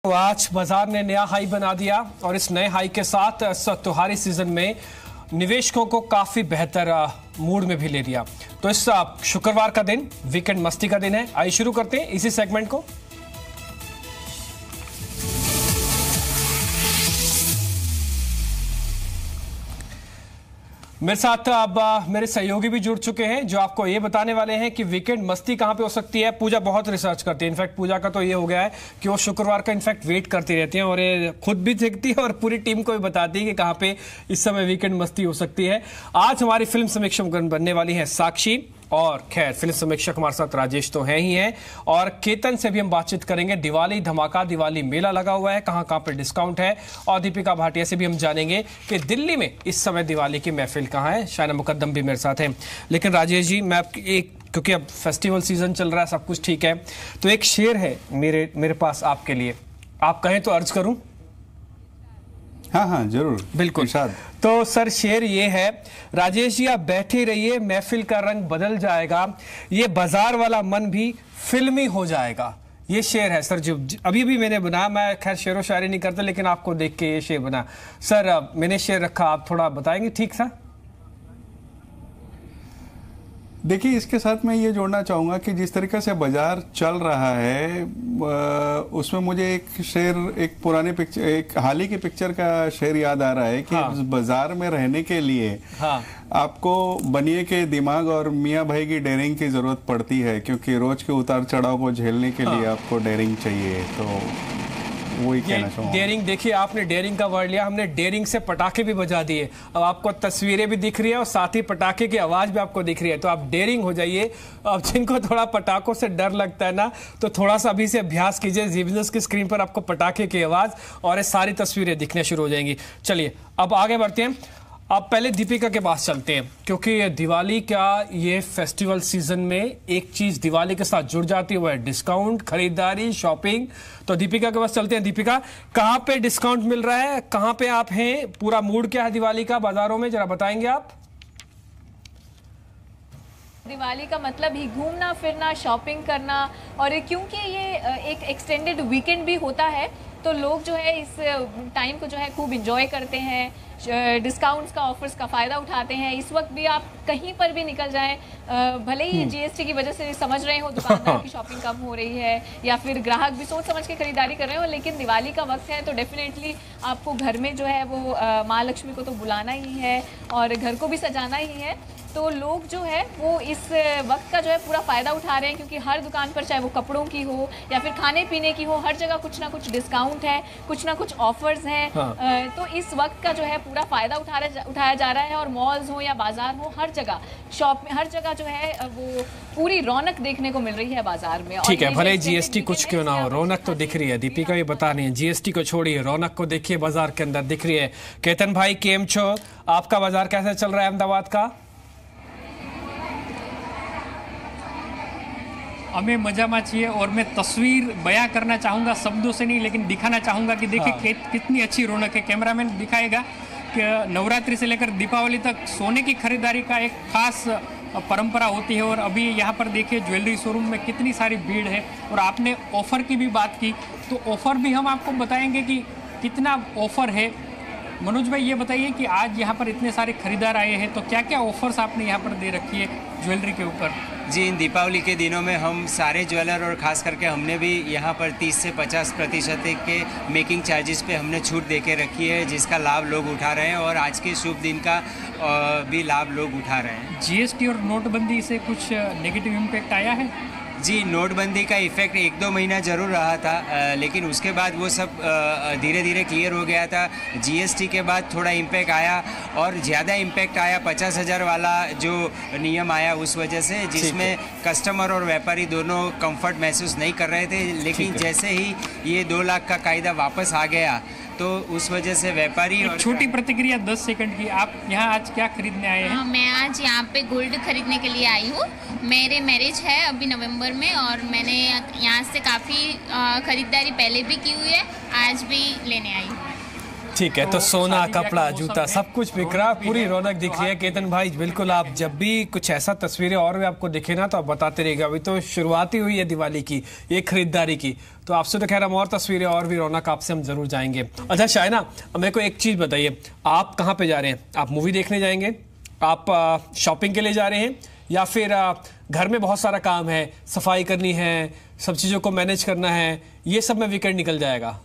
तो आज बाजार ने नया हाई बना दिया और इस नए हाई के साथ त्योहारी सीजन में निवेशकों को काफी बेहतर मूड में भी ले दिया। तो इस शुक्रवार का दिन वीकेंड मस्ती का दिन है। आइए शुरू करते हैं इसी सेगमेंट को। मेरे साथ अब मेरे सहयोगी भी जुड़ चुके हैं जो आपको ये बताने वाले हैं कि वीकेंड मस्ती कहां पे हो सकती है। पूजा बहुत रिसर्च करती है। इनफैक्ट पूजा का तो ये हो गया है कि वो शुक्रवार का इनफैक्ट वेट करती रहती हैं और ये खुद भी देखती है और पूरी टीम को भी बताती है कि कहां पे इस समय वीकेंड मस्ती हो सकती है। आज हमारी फिल्म समीक्षक बनने वाली है साक्षी, और खैर फिल्म समीक्षक हमारे साथ राजेश तो हैं ही हैं, और केतन से भी हम बातचीत करेंगे। दिवाली धमाका, दिवाली मेला लगा हुआ है, कहां कहां पे डिस्काउंट है, और दीपिका भाटिया से भी हम जानेंगे कि दिल्ली में इस समय दिवाली की महफिल कहां है। शायना मुकद्दम भी मेरे साथ हैं। लेकिन राजेश जी, मैं क्योंकि अब फेस्टिवल सीजन चल रहा है, सब कुछ ठीक है, तो एक शेर है मेरे पास आपके लिए, आप कहें तो अर्ज करूं? हाँ जरूर, बिल्कुल। तो सर शेर ये है, राजेश जी आप बैठे रहिए, महफिल का रंग बदल जाएगा, ये बाजार वाला मन भी फिल्मी हो जाएगा। ये शेर है सर, जो अभी भी मैंने बनाया। मैं खैर शेरो शायरी नहीं करता, लेकिन आपको देख के ये शेर बना। सर मैंने शेर रखा, आप थोड़ा बताएंगे ठीक सा? देखिए, इसके साथ मैं ये जोड़ना चाहूँगा कि जिस तरीके से बाजार चल रहा है उसमें मुझे एक शेर, एक पुराने पिक्चर, एक हाल ही की पिक्चर का शेर याद आ रहा है कि बाजार में रहने के लिए आपको बनिए के दिमाग और मियाँ भाई की डेयरिंग की जरूरत पड़ती है, क्योंकि रोज के उतार चढ़ाव को झेलने के लिए आपको डेयरिंग चाहिए। तो वही कहना चाहूँगा। डेयरिंग, देखिए आपने डेयरिंग का वर्ड लिया, हमने डेयरिंग से पटाखे भी बजा दिए। अब आपको तस्वीरें भी दिख रही है और साथ ही पटाखे की आवाज भी आपको दिख रही है, तो आप डेयरिंग हो जाइए। अब जिनको थोड़ा पटाखों से डर लगता है ना, तो थोड़ा सा अभी से अभ्यास कीजिए। जी बिजनेस की स्क्रीन पर आपको पटाखे की आवाज और ये सारी तस्वीरें दिखने शुरू हो जाएंगी। चलिए अब आगे बढ़ते हैं। अब पहले दीपिका के पास चलते हैं, क्योंकि दिवाली का ये फेस्टिवल सीजन में एक चीज दिवाली के साथ जुड़ जाती है, वो है डिस्काउंट, खरीदारी, शॉपिंग। तो दीपिका के पास चलते हैं। दीपिका, कहाँ पे डिस्काउंट मिल रहा है, कहाँ पे आप हैं, पूरा मूड क्या है दिवाली का बाजारों में, जरा बताएंगे आप? दिवाली का मतलब ही घूमना फिरना, शॉपिंग करना, और क्योंकि ये एक एक्सटेंडेड वीकेंड भी होता है, तो लोग जो है इस टाइम को जो है खूब इंजॉय करते हैं, डिस्काउंट्स का, ऑफर्स का फ़ायदा उठाते हैं। इस वक्त भी आप कहीं पर भी निकल जाएं, भले ही जीएसटी की वजह से समझ रहे हो दुकानदार की शॉपिंग कम हो रही है, या फिर ग्राहक भी सोच समझ के खरीदारी कर रहे हो, लेकिन दिवाली का वक्त है तो डेफिनेटली आपको घर में जो है वो माँ लक्ष्मी को तो बुलाना ही है और घर को भी सजाना ही है। तो लोग जो है वो इस वक्त का जो है पूरा फ़ायदा उठा रहे हैं, क्योंकि हर दुकान पर, चाहे वो कपड़ों की हो या फिर खाने पीने की हो, हर जगह कुछ ना कुछ डिस्काउंट है, कुछ ना कुछ ऑफर्स हैं। तो इस वक्त का जो है पूरा फ़ायदा उठाया जा रहा है, और मॉल्स हो या बाजार हो, हर जगह शॉप में, हर जगह जो है वो पूरी रौनक देखने को मिल रही है बाजार में। ठीक है, भले जीएसटी कुछ क्यों ना हो, रौनक तो दिख रही है। दीपिका ये बता रही है, जीएसटी को छोड़िए, रौनक को देखिए, बाजार के अंदर दिख रही है। केतन भाई केम छो, आपका बाजार कैसा चल रहा है अहमदाबाद का? हमें मजामा चाहिए, और मैं तस्वीर बयां करना चाहूँगा, शब्दों से नहीं लेकिन दिखाना चाहूँगा कि देखिए कितनी अच्छी रौनक है। कैमरामैन दिखाएगा कि नवरात्रि से लेकर दीपावली तक सोने की खरीदारी का एक खास परंपरा होती है, और अभी यहाँ पर देखिए ज्वेलरी शोरूम में कितनी सारी भीड़ है। और आपने ऑफ़र की भी बात की, तो ऑफ़र भी हम आपको बताएंगे कि कितना ऑफ़र है। मनोज भाई ये बताइए कि आज यहाँ पर इतने सारे खरीदार आए हैं, तो क्या क्या ऑफर्स आपने यहाँ पर दे रखी है ज्वेलरी के ऊपर? जी, इन दीपावली के दिनों में हम सारे ज्वेलर और ख़ास करके हमने भी यहाँ पर 30 से 50% के मेकिंग चार्जेस पे हमने छूट दे के रखी है, जिसका लाभ लोग उठा रहे हैं, और आज के शुभ दिन का भी लाभ लोग उठा रहे हैं। जीएसटी और नोटबंदी से कुछ नेगेटिव इम्पैक्ट आया है? जी, नोटबंदी का इफ़ेक्ट 1-2 महीना ज़रूर रहा था, लेकिन उसके बाद वो सब धीरे धीरे क्लियर हो गया था। जीएसटी के बाद थोड़ा इम्पैक्ट आया, और ज़्यादा इम्पैक्ट आया 50,000 वाला जो नियम आया उस वजह से, जिसमें कस्टमर और व्यापारी दोनों कंफर्ट महसूस नहीं कर रहे थे। लेकिन जैसे ही ये 2 लाख का कायदा वापस आ गया, तो उस वजह से व्यापारी। और छोटी प्रतिक्रिया 10 सेकंड की, आप यहाँ आज क्या खरीदने आए हैं? मैं आज यहाँ पे गोल्ड खरीदने के लिए आई हूँ। मेरे मैरिज है अभी नवंबर में, और मैंने यहाँ से काफ़ी खरीदारी पहले भी की हुई है, आज भी लेने आई हूँ। ठीक है, तो सोना, कपड़ा, जूता सब कुछ बिक रहा, पूरी रौनक दिख रही है। केतन भाई बिल्कुल, आप जब भी कुछ ऐसा तस्वीरें और भी आपको दिखे ना तो आप बताते रहिएगा। अभी तो शुरुआत ही हुई है दिवाली की, ये खरीदारी की, तो आपसे तो खैर हम और तस्वीरें और भी रौनक आपसे हम जरूर जाएंगे। अच्छा शायना, मेरे को एक चीज बताइए, आप कहाँ पे जा रहे हैं? आप मूवी देखने जाएंगे, आप शॉपिंग के लिए जा रहे हैं, या फिर घर में बहुत सारा काम है, सफाई करनी है, सब चीजों को मैनेज करना है, ये सब में वीकेंड निकल जाएगा?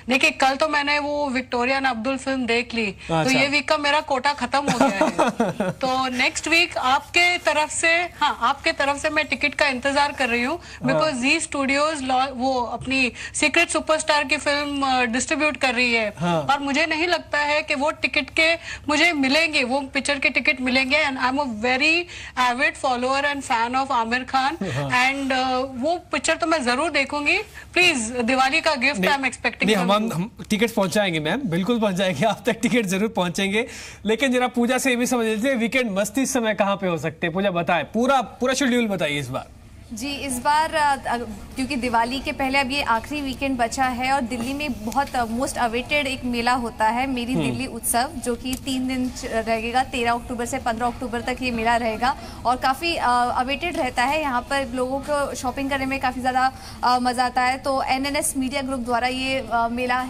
देखिए, कल तो मैंने वो विक्टोरिया एंड अब्दुल फिल्म देख ली, अच्छा। तो ये वीक का मेरा कोटा खत्म हो गया है। तो नेक्स्ट वीक आपके तरफ से मैं टिकट का इंतजार कर रही हूँ, बिकॉज जी स्टूडियोज वो अपनी सीक्रेट सुपरस्टार की फिल्म डिस्ट्रीब्यूट कर रही है। और मुझे नहीं लगता है कि वो टिकट के मुझे मिलेंगे, वो पिक्चर के टिकट मिलेंगे। And I am a very Avid follower and fan of Aamir Khan, and वो पिक्चर तो मैं जरूर देखूंगी। प्लीज, दिवाली का गिफ्ट आई एम एक्सपेक्टिंग। हम टिकट पहुंचाएंगे मैम, बिल्कुल पहुंचाएंगे, आप तक टिकट जरूर पहुंचेंगे। लेकिन जरा पूजा से ये भी समझ लीजिए, वीकेंड मस्ती इस समय कहाँ पे हो सकते हैं? पूजा बताएं, पूरा शेड्यूल बताइए इस बार। जी, इस बार क्योंकि दिवाली के पहले अब ये आखिरी वीकेंड बचा है और दिल्ली में बहुत मोस्ट अवेटेड एक मेला होता है, मेरी दिल्ली उत्सव, जो कि 3 दिन रहेगा। 13 अक्टूबर से 15 अक्टूबर तक ये मेला रहेगा और काफ़ी अवेटेड रहता है। यहाँ पर लोगों को शॉपिंग करने में काफ़ी ज़्यादा मज़ा आता है। तो NNS मीडिया ग्रुप द्वारा ये मेला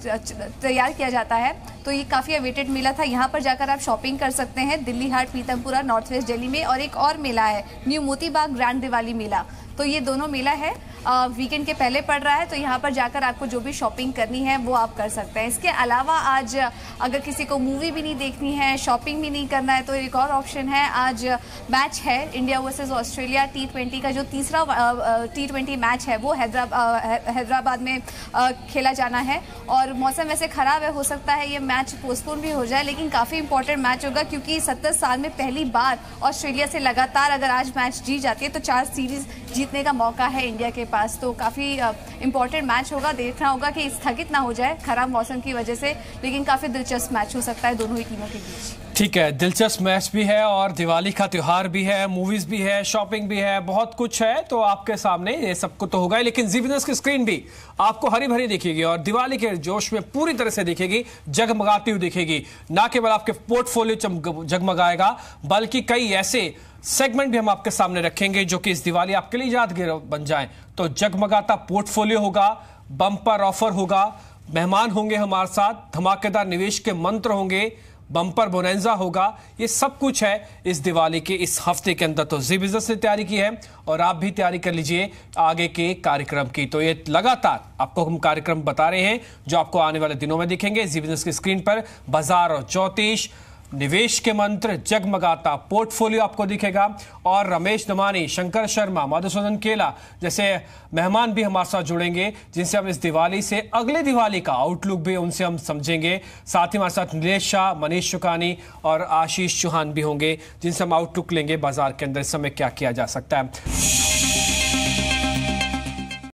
तैयार किया जाता है, तो ये काफ़ी अवेटेड मेला था। यहाँ पर जाकर आप शॉपिंग कर सकते हैं, दिल्ली हाट, पीतमपुरा, नॉर्थ वेस्ट दिल्ली में। और एक और मेला है, न्यू मोतीबाग ग्रैंड दिवाली मेला, तो ये दोनों मेला है, वीकेंड के पहले पड़ रहा है। तो यहाँ पर जाकर आपको जो भी शॉपिंग करनी है वो आप कर सकते हैं। इसके अलावा आज अगर किसी को मूवी भी नहीं देखनी है, शॉपिंग भी नहीं करना है, तो एक और ऑप्शन है। आज मैच है इंडिया वर्सेस ऑस्ट्रेलिया T20 का, जो तीसरा T20 मैच है वो हैदराबाद में खेला जाना है। और मौसम वैसे ख़राब है, हो सकता है ये मैच पोस्टपोन भी हो जाए, लेकिन काफ़ी इंपॉर्टेंट मैच होगा, क्योंकि 70 साल में पहली बार ऑस्ट्रेलिया से लगातार अगर आज मैच जीत जाती है तो 4 सीरीज जीतने का मौका है इंडिया के पास। तो काफ़ी इंपॉर्टेंट मैच होगा, देखना होगा कि स्थगित ना हो जाए खराब मौसम की वजह से, लेकिन काफ़ी दिलचस्प मैच हो सकता है दोनों ही टीमों के बीच। ठीक है, दिलचस्प मैच भी है और दिवाली का त्योहार भी है, मूवीज भी है, शॉपिंग भी है, बहुत कुछ है। तो आपके सामने ये सब कुछ तो होगा ही, लेकिन जी बिजनेस की स्क्रीन भी आपको हरी भरी दिखेगी और दिवाली के जोश में पूरी तरह से दिखेगी, जगमगाती हुई दिखेगी। ना केवल आपके पोर्टफोलियो जगमगाएगा, बल्कि कई ऐसे सेगमेंट भी हम आपके सामने रखेंगे जो कि इस दिवाली आपके लिए यादगार बन जाएं। तो जगमगाता पोर्टफोलियो होगा, बम्पर ऑफर होगा, मेहमान होंगे हमारे साथ, धमाकेदार निवेश के मंत्र होंगे, बम्पर बोनेंजा होगा, ये सब कुछ है इस दिवाली के इस हफ्ते के अंदर। तो जी बिजनेस ने तैयारी की है और आप भी तैयारी कर लीजिए आगे के कार्यक्रम की। तो ये लगातार आपको हम कार्यक्रम बता रहे हैं जो आपको आने वाले दिनों में दिखेंगे जी बिजनेस की स्क्रीन पर। बाजार और ज्योतिष, निवेश के मंत्र, जगमगाता पोर्टफोलियो आपको दिखेगा और रमेश दमानी, शंकर शर्मा, मधुसूदन केला जैसे मेहमान भी हमारे साथ जुड़ेंगे, जिनसे हम इस दिवाली से अगले दिवाली का आउटलुक भी उनसे हम समझेंगे। साथ ही हमारे साथ नीलेश शाह, मनीष शुकानी और आशीष चौहान भी होंगे, जिनसे हम आउटलुक लेंगे बाजार के अंदर इस समय क्या किया जा सकता है।